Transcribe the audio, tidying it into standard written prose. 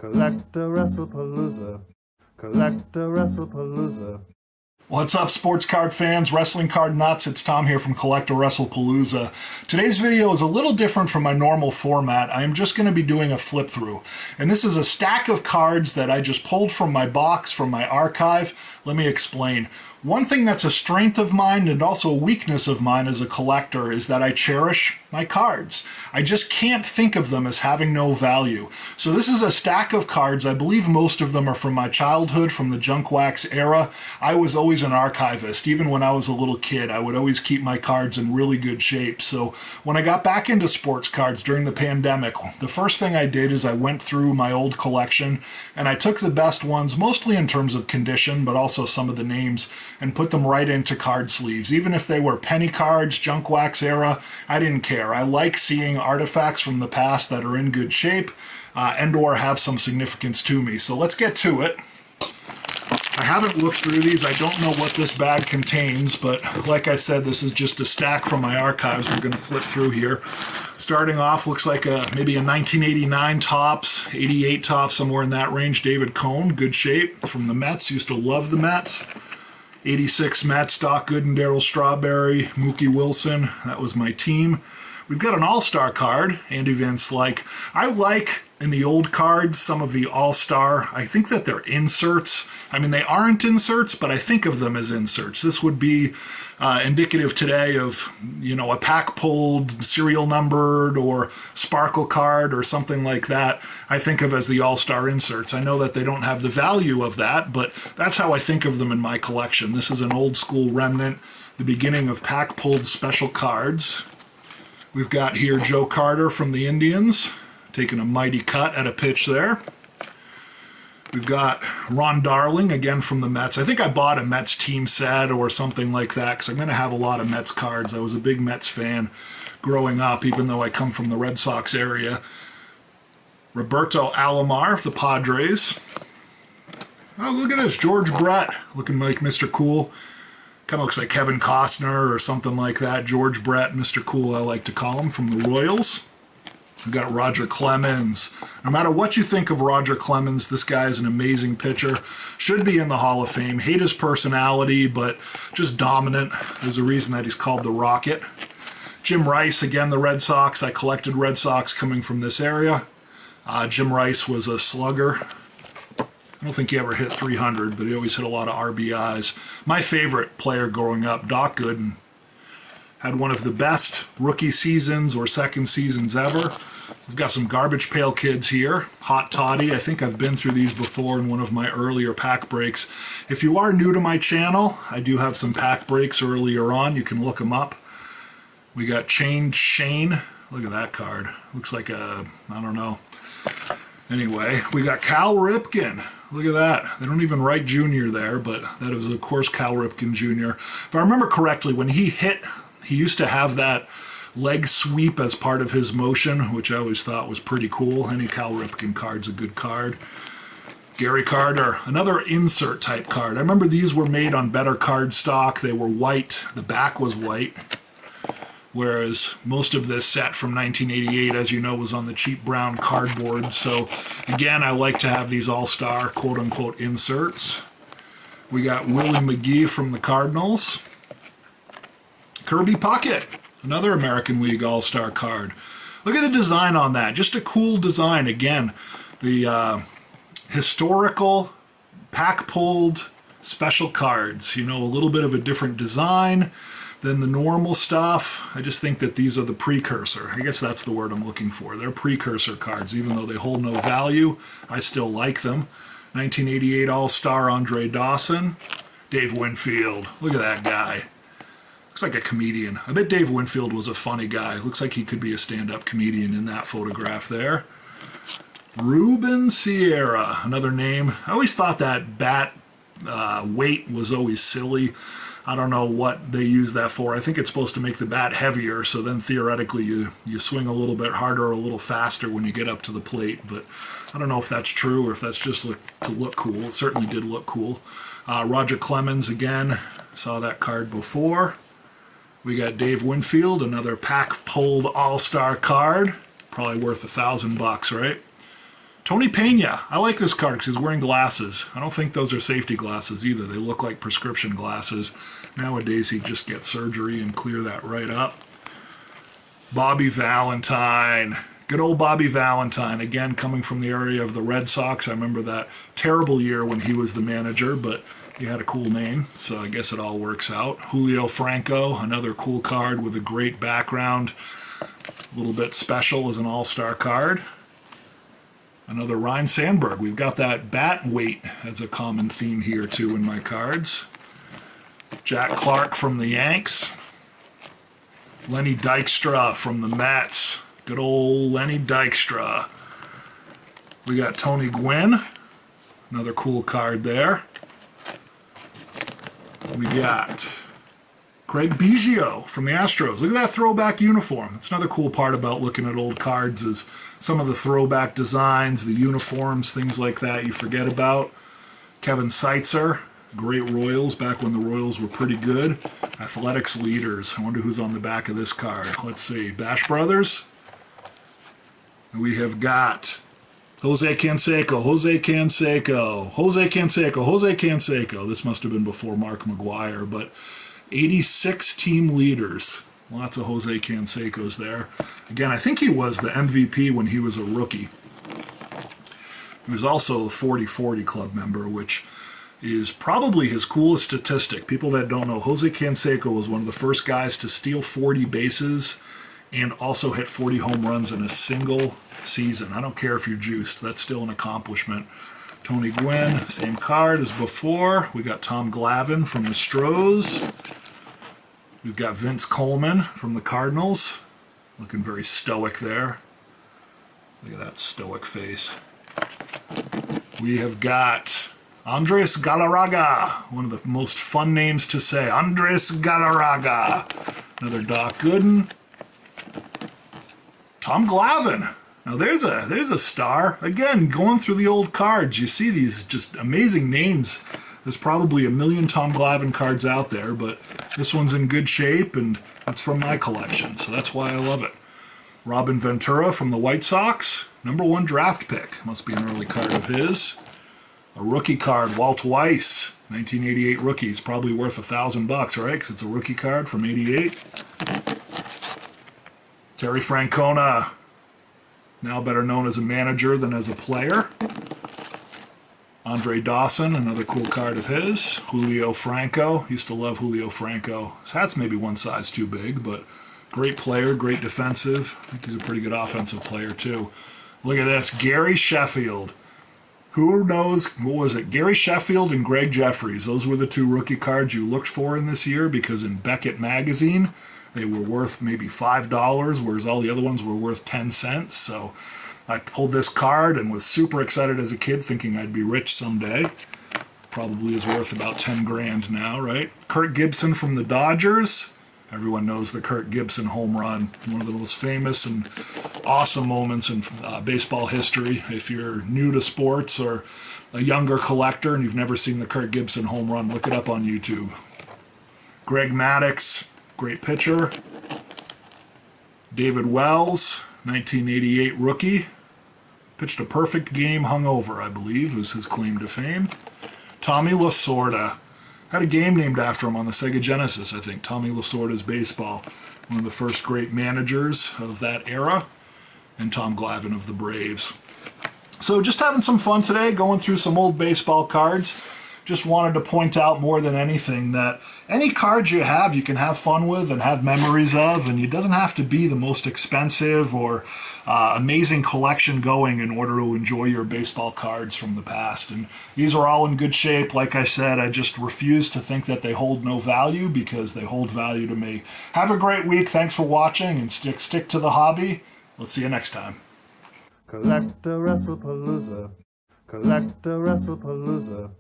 CollectAWrestlePalooza. CollectAWrestlePalooza. What's up, sports card fans, wrestling card nuts? It's Tom here from CollectAWrestlePalooza. Today's video is a little different from my normal format. I'm just going to be doing a flip through. And this is a stack of cards that I just pulled from my box, from my archive. Let me explain. One thing that's a strength of mine and also a weakness of mine as a collector is that I cherish my cards. I just can't think of them as having no value. So this is a stack of cards. I believe most of them are from my childhood, from the junk wax era. I was always an archivist. Even when I was a little kid, I would always keep my cards in really good shape. So when I got back into sports cards during the pandemic, the first thing I did is I went through my old collection and I took the best ones, mostly in terms of condition, but also some of the names, and put them right into card sleeves. Even if they were penny cards, junk wax era, I didn't care. I like seeing artifacts from the past that are in good shape and or have some significance to me. So let's get to it. I haven't looked through these. I don't know what this bag contains, but like I said, this is just a stack from my archives we're going to flip through here. Starting off, looks like maybe a 1989 Topps, 88 Topps, somewhere in that range. David Cone, good shape, from the Mets. Used to love the Mets. 86 Mets, Dwight Gooden, Darryl Strawberry, Mookie Wilson. That was my team. We've got an All-Star card, Andy Van Slyke. I like, in the old cards, some of the All-Star. I think that they're inserts. I mean, they aren't inserts, but I think of them as inserts. This would be indicative today of, you know, a pack pulled, serial numbered, or sparkle card or something like that. I think of as the All-Star inserts. I know that they don't have the value of that, but that's how I think of them in my collection. This is an old school remnant, the beginning of pack pulled special cards. We've got here Joe Carter from the Indians, taking a mighty cut at a pitch there. We've got Ron Darling, again from the Mets. I think I bought a Mets team set or something like that because I'm going to have a lot of Mets cards. I was a big Mets fan growing up, even though I come from the Red Sox area. Roberto Alomar, the Padres. Oh, look at this, George Brett, looking like Mr. Cool. Kind of looks like Kevin Costner or something like that. George Brett, Mr. Cool, I like to call him, from the Royals. We've got Roger Clemens. No matter what you think of Roger Clemens, this guy is an amazing pitcher. Should be in the Hall of Fame. Hate his personality, but just dominant. There's a reason that he's called the Rocket. Jim Rice, again, the Red Sox. I collected Red Sox coming from this area. Jim Rice was a slugger. I don't think he ever hit 300, but he always hit a lot of RBIs. My favorite player growing up, Dwight Gooden. Had one of the best rookie seasons or second seasons ever. We've got some Garbage Pail Kids here. Hot Toddy. I think I've been through these before in one of my earlier pack breaks. If you are new to my channel, I do have some pack breaks earlier on. You can look them up. We got Chained Shane. Look at that card. Looks like a, I don't know. Anyway, we got Cal Ripken. Look at that. They don't even write Junior there, but that is, of course, Cal Ripken Jr. If I remember correctly, when he hit, he used to have that leg sweep as part of his motion, which I always thought was pretty cool. Any Cal Ripken card's a good card. Gary Carter, another insert type card. I remember these were made on better card stock. They were white. The back was white. Whereas most of this set from 1988, as you know, was on the cheap brown cardboard. So again, I like to have these all-star quote-unquote inserts. We got Willie McGee from the Cardinals. Kirby Puckett, another American League all-star card. Look at the design on that. Just a cool design. Again, the historical pack-pulled special cards. You know, a little bit of a different design than the normal stuff. I just think that these are the precursor. I guess that's the word I'm looking for. They're precursor cards. Even though they hold no value, I still like them. 1988 All-Star Andre Dawson. Dave Winfield. Look at that guy. Looks like a comedian. I bet Dave Winfield was a funny guy. Looks like he could be a stand-up comedian in that photograph there. Ruben Sierra, another name. I always thought that bat weight was always silly. I don't know what they use that for. I think it's supposed to make the bat heavier, so then theoretically you swing a little bit harder or a little faster when you get up to the plate. But I don't know if that's true or if that's just to look cool. It certainly did look cool. Roger Clemens, again, saw that card before. We got Dave Winfield, another pack-pulled all-star card. Probably worth $1,000, right? Tony Pena. I like this card because he's wearing glasses. I don't think those are safety glasses either. They look like prescription glasses. Nowadays, he'd just get surgery and clear that right up. Bobby Valentine. Good old Bobby Valentine. Again, coming from the area of the Red Sox. I remember that terrible year when he was the manager, but he had a cool name, so I guess it all works out. Julio Franco, another cool card with a great background. A little bit special as an all-star card. Another Ryne Sandberg. We've got that bat weight as a common theme here, too, in my cards. Jack Clark from the Yanks. Lenny Dykstra from the Mets. Good old Lenny Dykstra. We got Tony Gwynn. Another cool card there. We got Craig Biggio from the Astros. Look at that throwback uniform. It's another cool part about looking at old cards is some of the throwback designs, the uniforms, things like that you forget about. Kevin Seitzer, great Royals back when the Royals were pretty good. Athletics leaders. I wonder who's on the back of this card. Let's see. Bash Brothers. We have got Jose Canseco, Jose Canseco, Jose Canseco, Jose Canseco. This must have been before Mark McGwire, but 86 team leaders. Lots of Jose Cansecos there. Again, I think he was the MVP when he was a rookie. He was also a 40-40 club member, which is probably his coolest statistic. People that don't know, Jose Canseco was one of the first guys to steal 40 bases and also hit 40 home runs in a single season. I don't care if you're juiced. That's still an accomplishment. Tony Gwynn, same card as before. We got Tom Glavine from the Stros. We've got Vince Coleman from the Cardinals. Looking very stoic there. Look at that stoic face. We have got Andres Galarraga, one of the most fun names to say. Andres Galarraga. Another Doc Gooden. Tom Glavine. Now there's a star. Again, going through the old cards, you see these just amazing names. There's probably a million Tom Glavine cards out there, but this one's in good shape, and that's from my collection, so that's why I love it. Robin Ventura from the White Sox, #1 draft pick. Must be an early card of his. A rookie card, Walt Weiss, 1988 rookie. It's probably worth $1,000, right? Because it's a rookie card from '88. Terry Francona, now better known as a manager than as a player. Andre Dawson, another cool card of his. Julio Franco, used to love Julio Franco. His hat's maybe one size too big, but great player, great defensive. I think he's a pretty good offensive player too. Look at this, Gary Sheffield. Who knows, what was it? Gary Sheffield and Greg Jeffries. Those were the two rookie cards you looked for in this year because in Beckett magazine, they were worth maybe $5, whereas all the other ones were worth 10 cents. So I pulled this card and was super excited as a kid, thinking I'd be rich someday. Probably is worth about 10 grand now, right? Kirk Gibson from the Dodgers. Everyone knows the Kirk Gibson home run. One of the most famous and awesome moments in baseball history. If you're new to sports or a younger collector and you've never seen the Kirk Gibson home run, look it up on YouTube. Greg Maddux, great pitcher. David Wells, 1988 rookie. Pitched a perfect game hungover, I believe, was his claim to fame. Tommy Lasorda. Had a game named after him on the Sega Genesis, I think. Tommy Lasorda's Baseball. One of the first great managers of that era. And Tom Glavine of the Braves. So just having some fun today, going through some old baseball cards. Just wanted to point out more than anything that any cards you have, you can have fun with and have memories of, and it doesn't have to be the most expensive or amazing collection going in order to enjoy your baseball cards from the past. And these are all in good shape. Like I said, I just refuse to think that they hold no value because they hold value to me. Have a great week. Thanks for watching, and stick to the hobby. Let's see you next time. CollectAWrestlePalooza. CollectAWrestlePalooza.